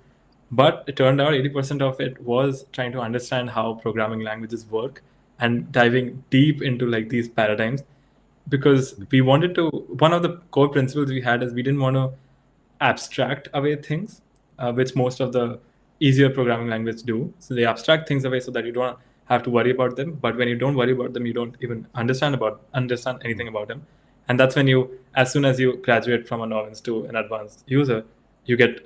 But it turned out 80% of it was trying to understand how programming languages work and diving deep into like these paradigms, because we wanted to, one of the core principles we had is we didn't want to abstract away things, which most of the easier programming languages do. So they abstract things away so that you don't have to worry about them. But when you don't worry about them, you don't even understand anything about them. And that's when you, as soon as you graduate from a novice to an advanced user, you get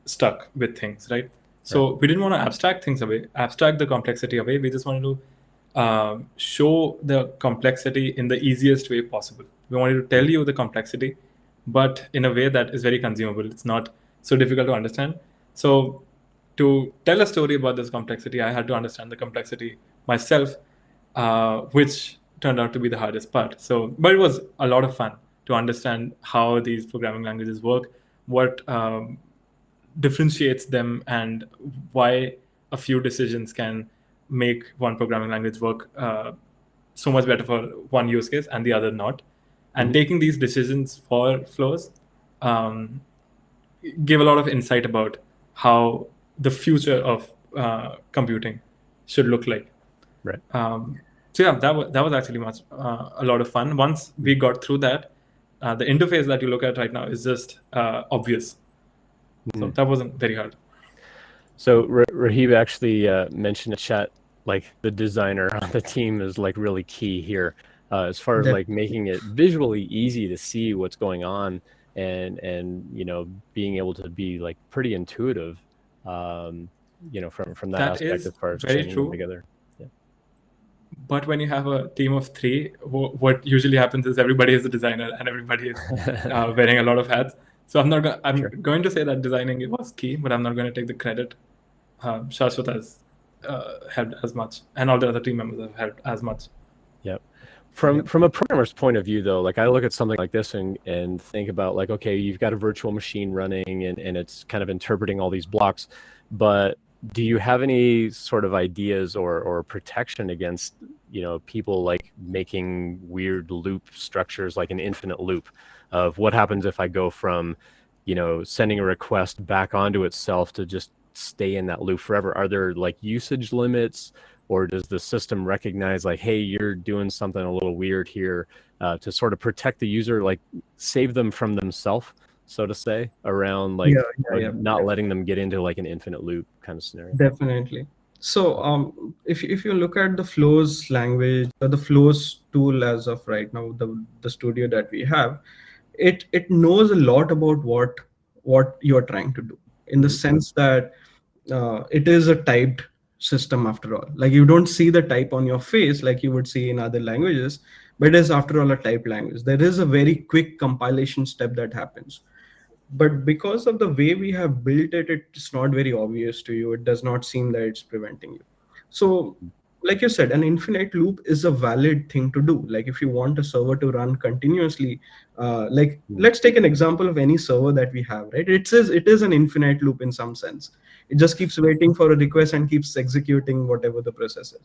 stuck with things, right? So we didn't want to abstract things away, abstract the complexity away. We just wanted to show the complexity in the easiest way possible. We wanted to tell you the complexity, but in a way that is very consumable. It's not so difficult to understand. So to tell a story about this complexity, I had to understand the complexity myself, which turned out to be the hardest part. So, but it was a lot of fun to understand how these programming languages work, what differentiates them, and why a few decisions can make one programming language work so much better for one use case and the other not. And taking these decisions for flows gave a lot of insight about how the future of computing should look like. Right. So yeah, that was actually a lot of fun. Once we got through that, the interface that you look at right now is just obvious. So that wasn't very hard. So Rahib actually mentioned in chat, like the designer on the team is like really key here, as far as like making it visually easy to see what's going on, and you know, being able to be like pretty intuitive, you know, from that aspect as far as chaining them together. Yeah. But when you have a team of 3, what usually happens is everybody is a designer and everybody is wearing a lot of hats. So I'm going to say that designing it was key, but I'm not going to take the credit. Saswat has helped as much, and all the other team members have helped as much. Yep. From a programmer's point of view, though, like I look at something like this and think about like, okay, you've got a virtual machine running and it's kind of interpreting all these blocks, but do you have any sort of ideas or protection against, you know, people like making weird loop structures, like an infinite loop of what happens if I go from, you know, sending a request back onto itself to just stay in that loop forever? Are there like usage limits, or does the system recognize like, hey, you're doing something a little weird here, to sort of protect the user, like save them from themselves, so to say, around like not letting them get into like an infinite loop kind of scenario? Definitely. So if you look at the Flows language or the Flows tool as of right now, the studio that we have, it knows a lot about what you're trying to do, in the sense that it is a typed system after all. Like you don't see the type on your face like you would see in other languages, but it is after all a typed language. There is a very quick compilation step that happens. But because of the way we have built it, it's not very obvious to you. It does not seem that it's preventing you. So like you said, an infinite loop is a valid thing to do. Like if you want a server to run continuously, let's take an example of any server that we have, right? It says it is an infinite loop in some sense. It just keeps waiting for a request and keeps executing whatever the process is.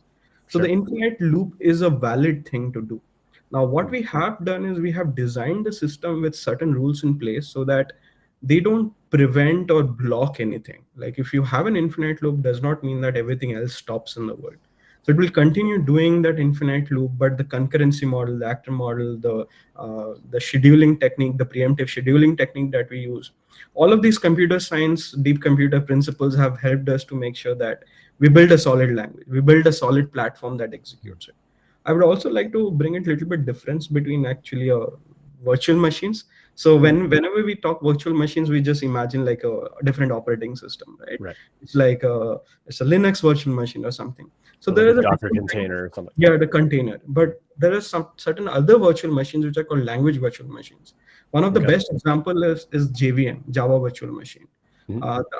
So the infinite loop is a valid thing to do. Now, what we have done is we have designed the system with certain rules in place so that they don't prevent or block anything. Like if you have an infinite loop, does not mean that everything else stops in the world. So it will continue doing that infinite loop, but the concurrency model, the actor model, the scheduling technique, the preemptive scheduling technique that we use, all of these computer science, deep computer principles have helped us to make sure that we build a solid language, we build a solid platform that executes it. I would also like to bring it a little bit difference between actually virtual machines. So whenever we talk virtual machines, we just imagine like a different operating system, right? It's like it's a Linux virtual machine or something. So there is a Docker container or something. Yeah, the container. But there are some certain other virtual machines which are called language virtual machines. One of the best example is JVM, Java Virtual Machine.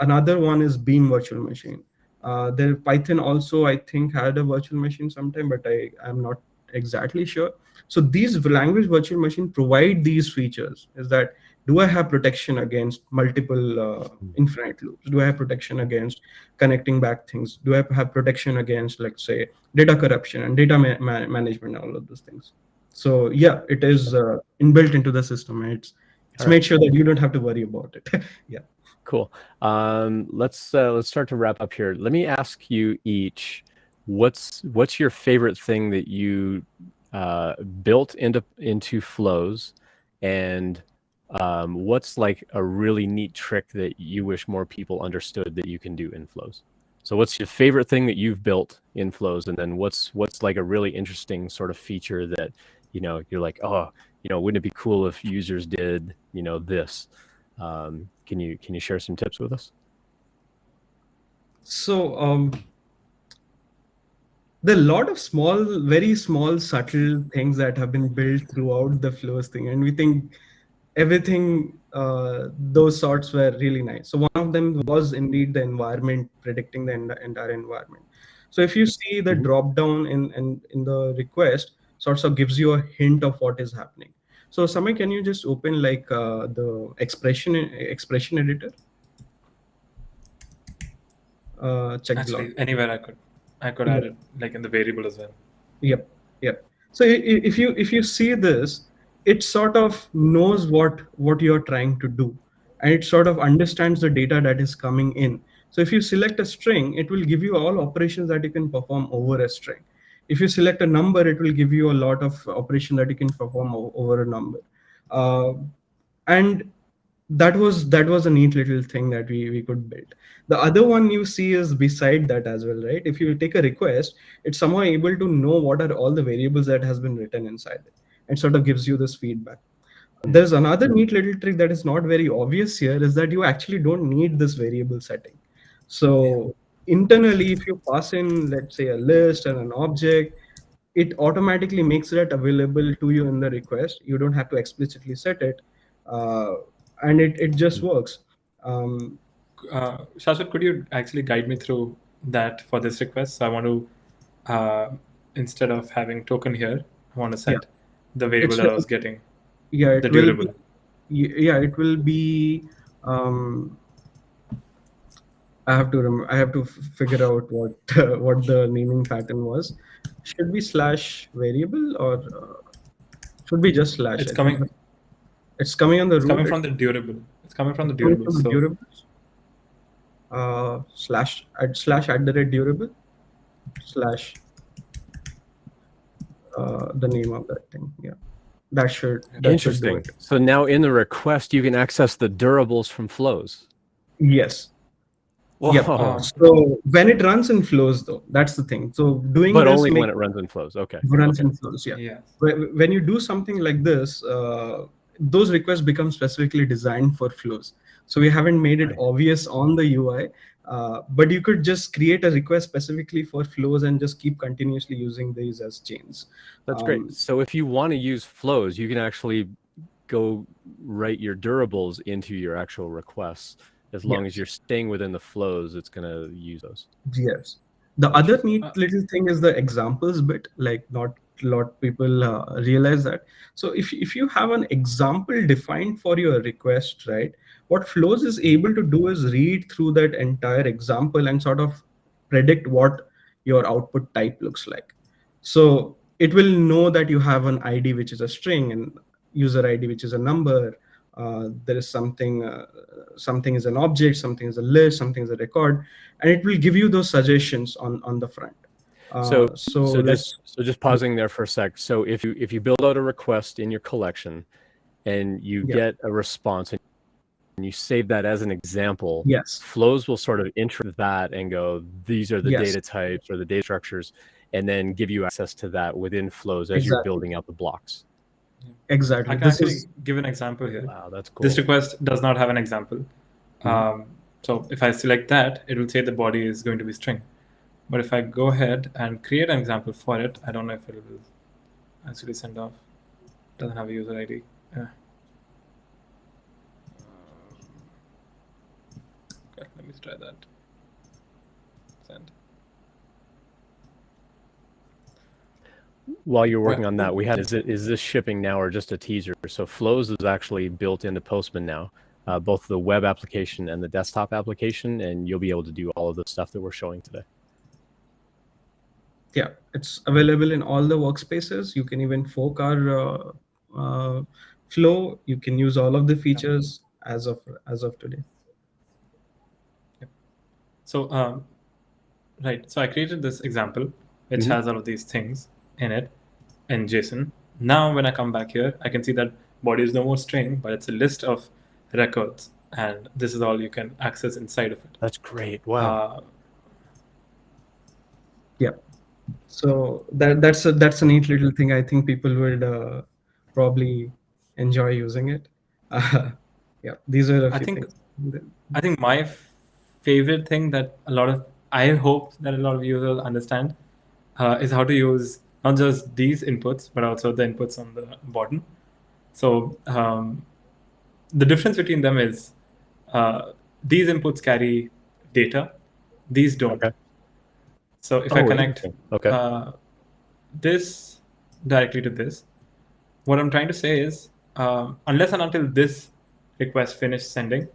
Another one is Beam Virtual Machine. The Python also, I think, had a virtual machine sometime, but I'm not exactly sure. So these language virtual machine provide these features. Is that, do I have protection against multiple infinite loops? Do I have protection against connecting back things? Do I have protection against, like, say, data corruption and data management, all of those things? So yeah, it is inbuilt into the system. It's made sure that you don't have to worry about it. Yeah. Cool. Let's start to wrap up here. Let me ask you each, what's your favorite thing that you built into Flows, and what's like a really neat trick that you wish more people understood that you can do in Flows? So what's your favorite thing that you've built in Flows, and then what's like a really interesting sort of feature that, you know, you're like, oh, you know, wouldn't it be cool if users did, you know, this? Can you share some tips with us? So there are a lot of small, very small, subtle things that have been built throughout the Flows thing, and we think everything those sorts were really nice. So one of them was indeed the environment, predicting the entire environment. So if you see the drop down in the request, sorts of gives you a hint of what is happening. So Samay, can you just open like the expression editor? Check the log. Actually, anywhere I could Yeah. add it like in the variable as well. Yep. So if you see this, it sort of knows what you're trying to do, and it sort of understands the data that is coming in. So if you select a string, it will give you all operations that you can perform over a string. If you select a number, it will give you a lot of operation that you can perform over a number. And that was a neat little thing that we could build. The other one you see is beside that as well, right? If you take a request, it's somehow able to know what are all the variables that has been written inside it, and sort of gives you this feedback. There's another neat little trick that is not very obvious here, is that you actually don't need this variable setting. So internally, if you pass in, let's say, a list and an object, it automatically makes that available to you in the request. You don't have to explicitly set it, and it just works. Saswat, could you actually guide me through that for this request? So I want to, instead of having token here, I want to set the variable that I was getting. Yeah, the durable. It will be. I have to figure out what what the naming pattern was. Should be slash variable, or should be just slash? It's coming. It's coming on the root. Coming from the durable. It's coming from the durable. So durables. Slash at the rate durable slash the name of that thing. Yeah, that should Interesting. do it. So now in the request, you can access the durables from Flows. Yes. Whoa. Yep. So when it runs in Flows, though, that's the thing. So doing but this only when it runs in Flows. Okay. Runs in Flows. Yeah. Yes. When you do something like this, those requests become specifically designed for Flows. So we haven't made it obvious on the UI, but you could just create a request specifically for Flows and just keep continuously using these as chains. That's great. So if you want to use Flows, you can actually go write your durables into your actual requests. As long as you're staying within the flows, it's going to use those. Yes. The other neat little thing is the examples bit. Like, not a lot of people realize that. So if you have an example defined for your request, right, what Flows is able to do is read through that entire example and sort of predict what your output type looks like. So it will know that you have an ID, which is a string, and user ID, which is a number. There is something is an object, something is a list, something is a record, and it will give you those suggestions on the front. So just pausing there for a sec. So if you build out a request in your collection and you get a response and you save that as an example, Flows will sort of interpret that and go, these are the data types or the data structures, and then give you access to that within Flows as you're building out the blocks. Exactly. I can actually give an example here. Wow, that's cool. This request does not have an example. So if I select that, it will say the body is going to be string. But if I go ahead and create an example for it, I don't know if it will actually send off. Doesn't have a user ID. Yeah. Okay, let me try that. Send. While you're working on that, we had is this shipping now or just a teaser? So Flows is actually built into Postman now, both the web application and the desktop application, and you'll be able to do all of the stuff that we're showing today. Yeah, it's available in all the workspaces. You can even fork our flow. You can use all of the features as of today. So, right. So I created this example, which has all of these things in it in JSON. Now, when I come back here, I can see that body is no more string, but it's a list of records. And this is all you can access inside of it. That's great. Wow. Yeah. So that's a neat little thing. I think people would probably enjoy using it. Yeah, these are a I few think things. I think my favorite thing that I hope that a lot of users understand is how to use not just these inputs, but also the inputs on the bottom. So the difference between them is these inputs carry data, these don't. Okay. So if I connect Interesting. Okay. this directly to this, what I'm trying to say is unless and until this request finish sending,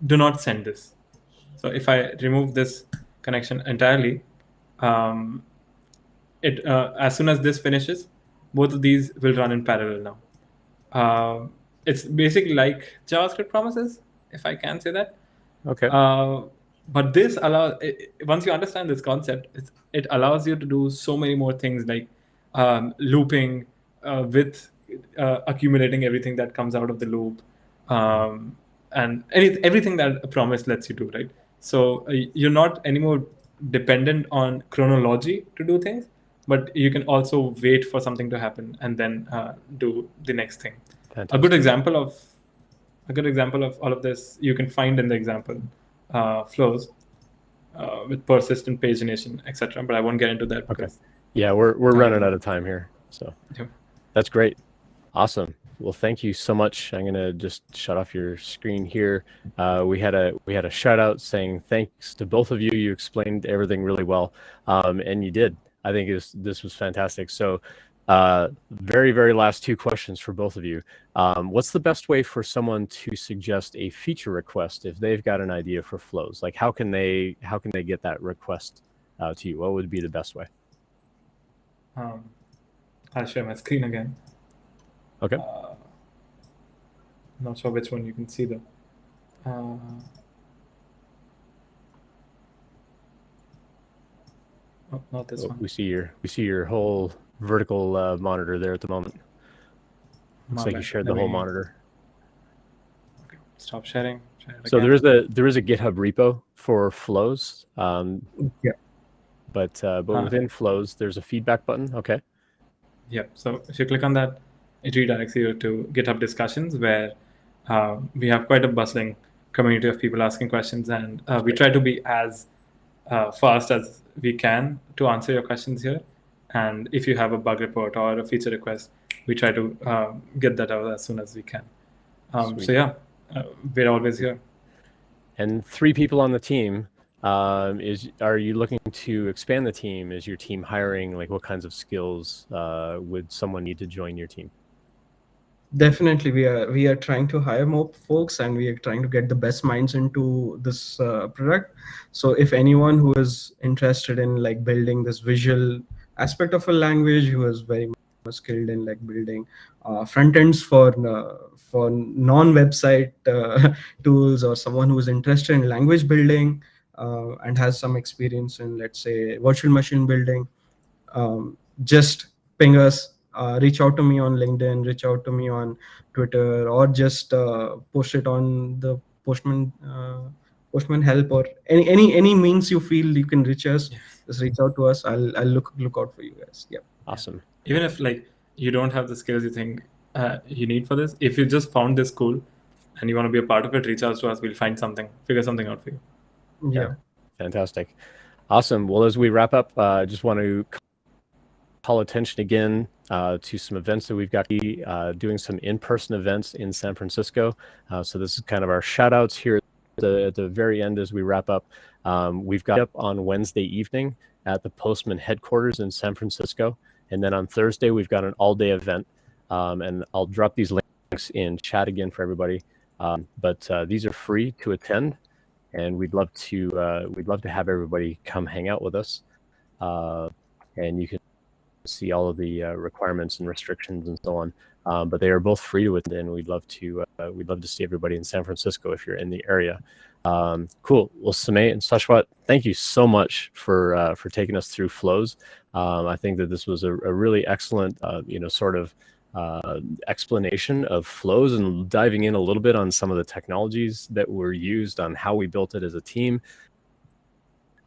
do not send this. So if I remove this connection entirely, as soon as this finishes, both of these will run in parallel now. It's basically like JavaScript promises, if I can say that. Okay. But this once you understand this concept, it allows you to do so many more things like looping with accumulating everything that comes out of the loop, and everything that a promise lets you do, right? So you're not anymore dependent on chronology to do things, but you can also wait for something to happen and then do the next thing. Fantastic. A good example of all of this you can find in the example flows with persistent pagination, etc. But I won't get into that because yeah, we're running out of time here. So yeah. That's great. Awesome. Well, thank you so much. I'm gonna just shut off your screen here. We had a shout out saying thanks to both of you. You explained everything really well, and you did. I think this was fantastic. So, very last two questions for both of you. What's the best way for someone to suggest a feature request if they've got an idea for flows? Like, how can they get that request to you? What would be the best way? I'll share my screen again. Okay. Not sure which one you can see though. Oh, not this one. We see your whole vertical monitor there at the moment. Looks like you shared the whole monitor. Okay. Stop sharing. So there is a GitHub repo for flows. Yeah. But within flows, there's a feedback button. Okay. Yeah. So if you click on that, it redirects you to GitHub discussions where we have quite a bustling community of people asking questions, and we try to be as fast as we can to answer your questions here. And if you have a bug report or a feature request, we try to get that out as soon as we can. So yeah, we're always here. And 3 people on the team. Are you looking to expand the team? Is your team hiring? Like, what kinds of skills would someone need to join your team? Definitely, we are trying to hire more folks, and we are trying to get the best minds into this product. So if anyone who is interested in like building this visual aspect of a language, who is very much skilled in like building front ends for non-website tools, or someone who is interested in language building and has some experience in, let's say, virtual machine building, just ping us. Reach out to me on LinkedIn, reach out to me on Twitter, or just post it on the Postman help, or any means you feel you can reach us. Just reach out to us. I'll look out for you guys. Yeah. Awesome. Even if like you don't have the skills you think you need for this, if you just found this cool and you want to be a part of it, reach out to us. We'll figure something out for you. Yeah. Fantastic. Awesome. Well, as we wrap up, I just want to call attention again to some events that we've got doing some in-person events in San Francisco. So this is kind of our shout outs here at the very end as we wrap up. We've got up on Wednesday evening at the Postman headquarters in San Francisco. And then on Thursday, we've got an all-day event. And I'll drop these links in chat again for everybody. But these are free to attend. And we'd love to have everybody come hang out with us. And you can see all of the requirements and restrictions and so on. But they are both free to attend, and we'd love to see everybody in San Francisco if you're in the area. Cool. Well, Samay and Saswat, thank you so much for taking us through flows. I think that this was a really excellent, sort of explanation of flows and diving in a little bit on some of the technologies that were used on how we built it as a team.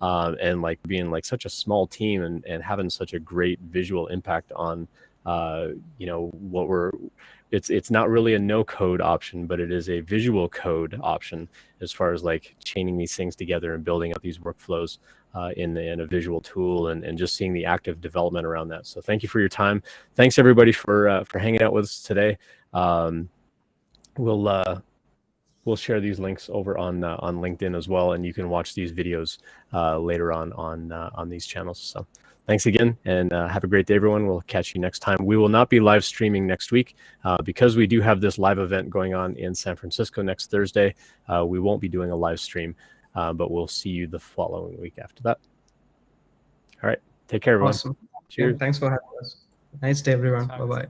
And like being like such a small team and having such a great visual impact on, what we're, it's not really a no code option, but it is a visual code option as far as like chaining these things together and building up these workflows in a visual tool and just seeing the active development around that. So thank you for your time. Thanks everybody for hanging out with us today. We'll share these links over on LinkedIn as well, and you can watch these videos later on these channels. So thanks again, and have a great day, everyone. We'll catch you next time. We will not be live streaming next week because we do have this live event going on in San Francisco next Thursday. We won't be doing a live stream, but we'll see you the following week after that. All right, take care, everyone. Awesome. Cheers. Yeah, thanks for having us. Nice day, everyone. Thanks. Bye-bye.